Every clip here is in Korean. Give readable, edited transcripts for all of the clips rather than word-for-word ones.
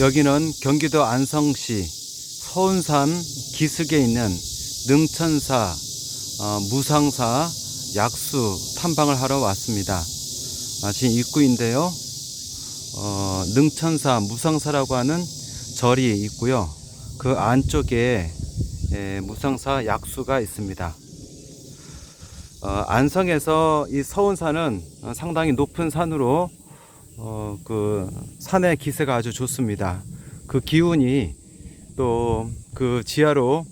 여기는 경기도 안성시 서운산 기슭에 있는 능천사 무상사 약수 탐방을 하러 왔습니다. 지금 입구인데요. 능천사 무상사라고 하는 절이 있고요. 그 안쪽에 무상사 약수가 있습니다. 안성에서 이 서운산은 상당히 높은 산으로 그 산의 기세가 아주 좋습니다. 그 기운이 또 그 지하로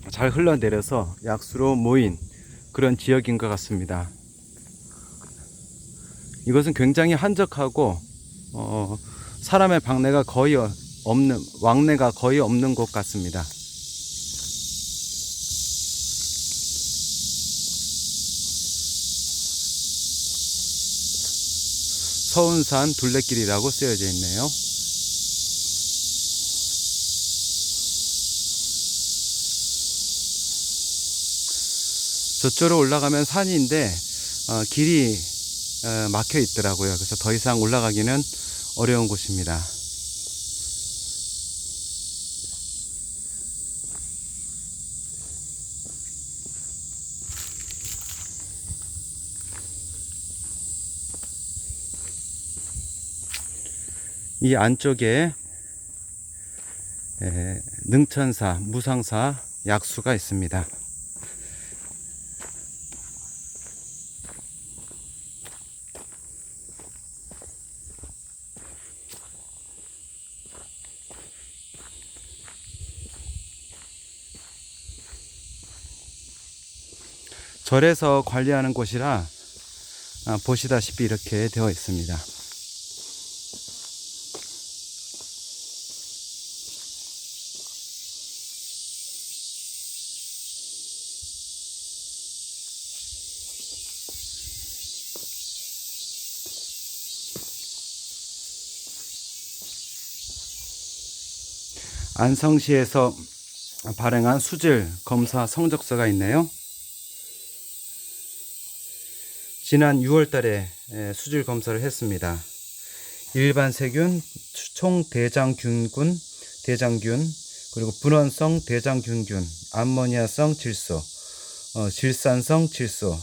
잘 흘러내려서 약수로 모인 그런 지역인 것 같습니다. 이것은 굉장히 한적하고 사람의 왕래가 거의 없는 곳 같습니다. 서운산 둘레길이라고 쓰여져 있네요. 저쪽으로 올라가면 산인데 길이 막혀 있더라고요. 그래서 더 이상 올라가기는 어려운 곳입니다. 이 안쪽에 능천사 무상사 약수가 있습니다. 절에서 관리하는 곳이라 보시다시피 이렇게 되어 있습니다. 안성시에서 발행한 수질 검사 성적서가 있네요. 지난 6월 달에 수질 검사를 했습니다. 일반 세균, 총 대장균군, 대장균, 그리고 분원성 대장균균, 암모니아성 질소, 질산성 질소,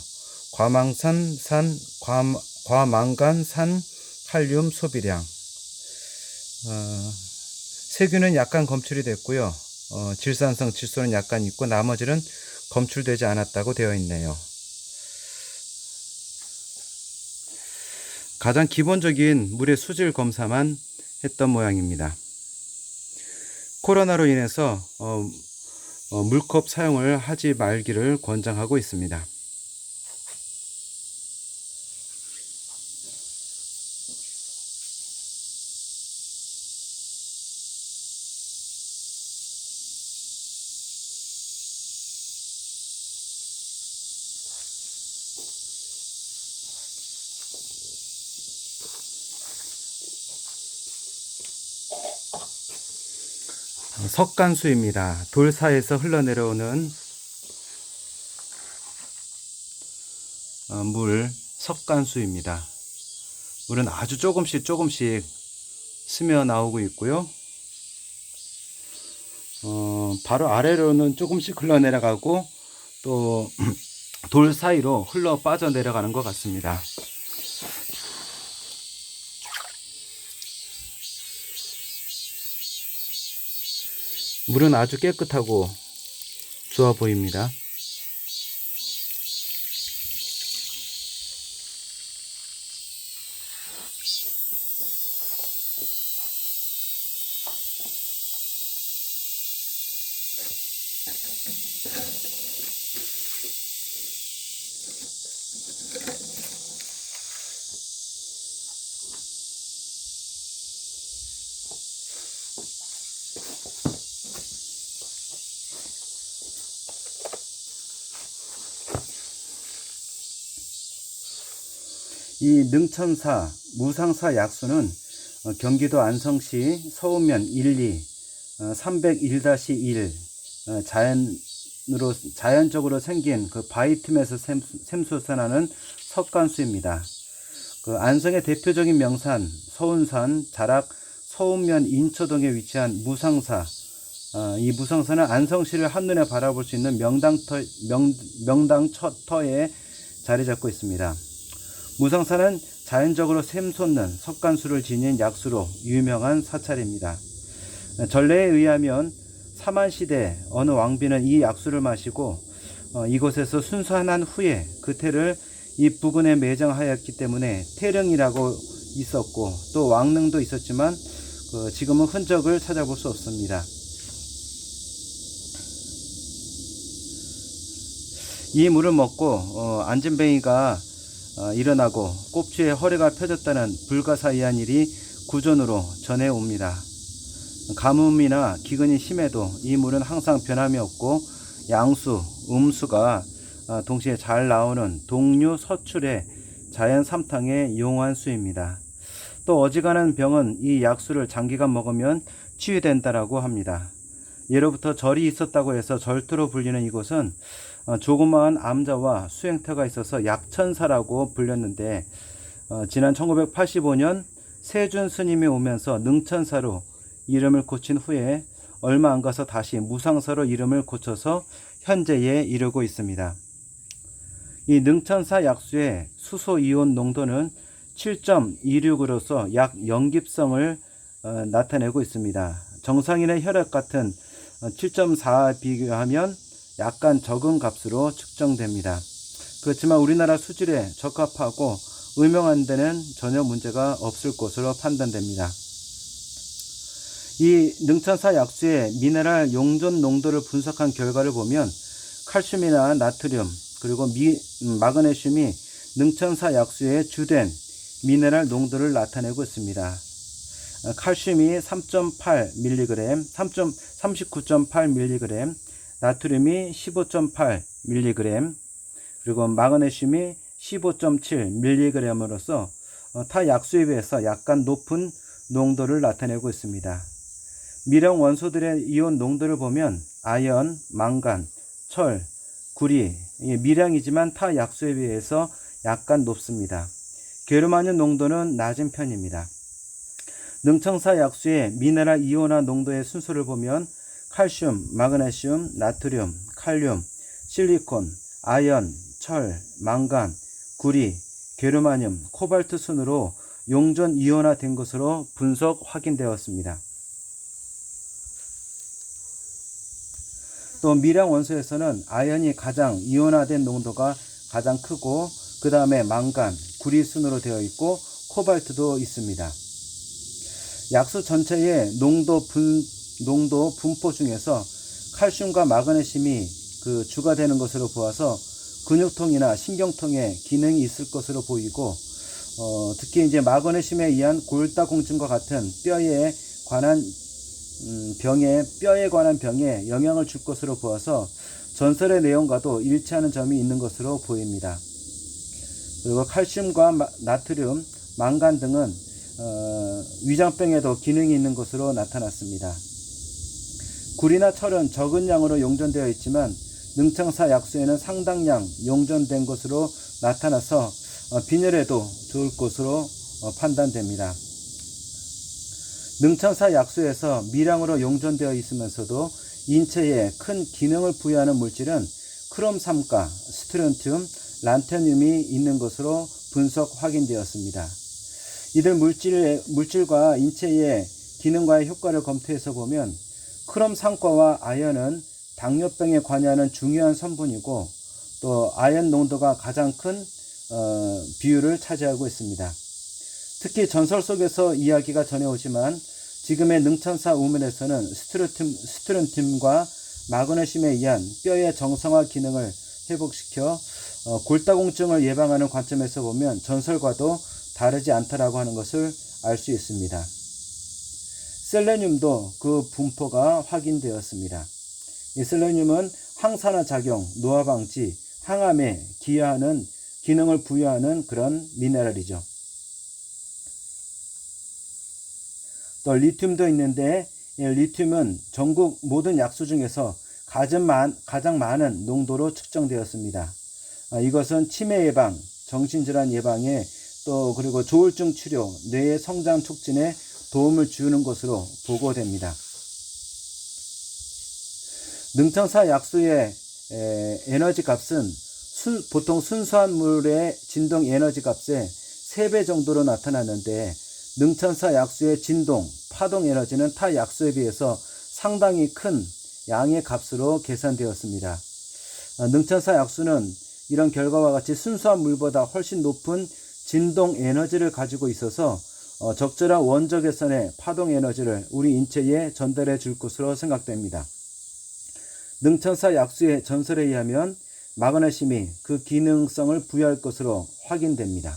과망간산 칼륨 소비량. 세균은 약간 검출이 됐고요. 질산성 질소는 약간 있고 나머지는 검출되지 않았다고 되어 있네요. 가장 기본적인 물의 수질 검사만 했던 모양입니다. 코로나로 인해서 물컵 사용을 하지 말기를 권장하고 있습니다. 석간수입니다. 돌 사이에서 흘러내려오는 물, 석간수입니다. 물은 아주 조금씩 스며 나오고 있고요. 바로 아래로는 조금씩 흘러내려가고 또 돌 사이로 흘러 빠져 내려가는 것 같습니다. 물은 아주 깨끗하고 좋아 보입니다. 이 능천사 무상사 약수는 경기도 안성시 서운면 1, 2 301-1 자연적으로 생긴 그 바위 틈에서 샘솟아나는 석간수입니다. 그 안성의 대표적인 명산 서운산 자락 서운면 인초동에 위치한 무상사. 이 무상사는 안성시를 한눈에 바라볼 수 있는 명당터에 자리 잡고 있습니다. 무상사는 자연적으로 샘솟는 석간수를 지닌 약수로 유명한 사찰입니다. 전래에 의하면 사만시대 어느 왕비는 이 약수를 마시고 이곳에서 순산한 후에 그 태를 이 부근에 매장하였기 때문에 태릉이라고 있었고, 또 왕릉도 있었지만 지금은 흔적을 찾아볼 수 없습니다. 이 물을 먹고 안진뱅이가 일어나고 꼽추에 허리가 펴졌다는 불가사의한 일이 구전으로 전해옵니다. 가뭄이나 기근이 심해도 이 물은 항상 변함이 없고 양수, 음수가 동시에 잘 나오는 동류 서출의 자연 삼탕의 용한 수입니다. 또 어지간한 병은 이 약수를 장기간 먹으면 치유된다라고 합니다. 예로부터 절이 있었다고 해서 절투로 불리는 이곳은 조그마한 암자와 수행터가 있어서 약천사라고 불렸는데, 지난 1985년 세준 스님이 오면서 능천사로 이름을 고친 후에 얼마 안 가서 다시 무상사로 이름을 고쳐서 현재에 이르고 있습니다. 이 능천사 약수의 수소 이온 농도는 7.26으로서 약 염기성을 나타내고 있습니다. 정상인의 혈액 같은 7.4에 비교하면 약간 적은 값으로 측정됩니다. 그렇지만 우리나라 수질에 적합하고 의명한 데는 전혀 문제가 없을 것으로 판단됩니다. 이 능천사 약수의 미네랄 용존 농도를 분석한 결과를 보면 칼슘이나 나트륨 그리고 마그네슘이 능천사 약수의 주된 미네랄 농도를 나타내고 있습니다. 칼슘이 3.8mg, 39.8mg, 나트륨이 15.8mg, 그리고 마그네슘이 15.7mg으로서 타 약수에 비해서 약간 높은 농도를 나타내고 있습니다. 미령 원소들의 이온 농도를 보면 아연, 망간, 철, 구리, 미량이지만 타 약수에 비해서 약간 높습니다. 게르마늄 농도는 낮은 편입니다. 능천사 약수의 미네랄 이온화 농도의 순서를 보면 칼슘, 마그네슘, 나트륨, 칼륨, 실리콘, 아연, 철, 망간, 구리, 게르마늄, 코발트 순으로 용존 이온화된 것으로 분석 확인되었습니다. 또 미량 원소에서는 아연이 가장 이온화된 농도가 가장 크고, 그 다음에 망간, 구리 순으로 되어 있고 코발트도 있습니다. 약수 전체의 농도 분포 중에서 칼슘과 마그네슘이 주가 되는 것으로 보아서 근육통이나 신경통에 기능이 있을 것으로 보이고, 특히 이제 마그네슘에 의한 골다공증과 같은 뼈에 관한 병에 영향을 줄 것으로 보아서 전설의 내용과도 일치하는 점이 있는 것으로 보입니다. 그리고 칼슘과 나트륨, 망간 등은 위장병에도 기능이 있는 것으로 나타났습니다. 구리나 철은 적은 양으로 용존되어 있지만 능천사 약수에는 상당량 용존된 것으로 나타나서 빈혈에도 좋을 것으로 판단됩니다. 능천사 약수에서 미량으로 용존되어 있으면서도 인체에 큰 기능을 부여하는 물질은 크롬3가, 스트론튬, 란테늄이 있는 것으로 분석 확인되었습니다. 이들 물질과 인체의 기능과의 효과를 검토해서 보면 크롬3과와 아연은 당뇨병에 관여하는 중요한 성분이고, 또 아연 농도가 가장 큰 비율을 차지하고 있습니다. 특히 전설 속에서 이야기가 전해오지만 지금의 능천사 우물에서는 스트론튬과 마그네슘에 의한 뼈의 정상화 기능을 회복시켜 골다공증을 예방하는 관점에서 보면 전설과도 다르지 않다라고 하는 것을 알 수 있습니다. 셀레늄도 그 분포가 확인되었습니다. 이 셀레늄은 항산화 작용, 노화 방지, 항암에 기여하는 기능을 부여하는 그런 미네랄이죠. 또 리튬도 있는데, 리튬은 전국 모든 약수 중에서 가장 많은 농도로 측정되었습니다. 이것은 치매 예방, 정신질환 예방에 또 그리고 조울증 치료, 뇌의 성장 촉진에 도움을 주는 것으로 보고됩니다. 능천사 약수의 에너지 값은 보통 순수한 물의 진동 에너지 값의 3배 정도로 나타났는데, 능천사 약수의 진동, 파동 에너지는 타 약수에 비해서 상당히 큰 양의 값으로 계산되었습니다. 능천사 약수는 이런 결과와 같이 순수한 물보다 훨씬 높은 진동 에너지를 가지고 있어서 적절한 원저 개선의 파동 에너지를 우리 인체에 전달해 줄 것으로 생각됩니다. 능천사 약수의 전설에 의하면 마그네슘이 그 기능성을 부여할 것으로 확인됩니다.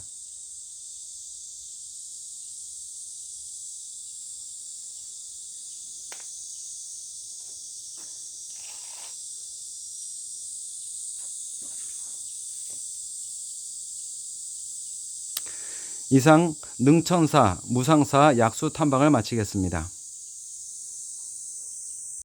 이상 능천사 무상사 약수 탐방을 마치겠습니다.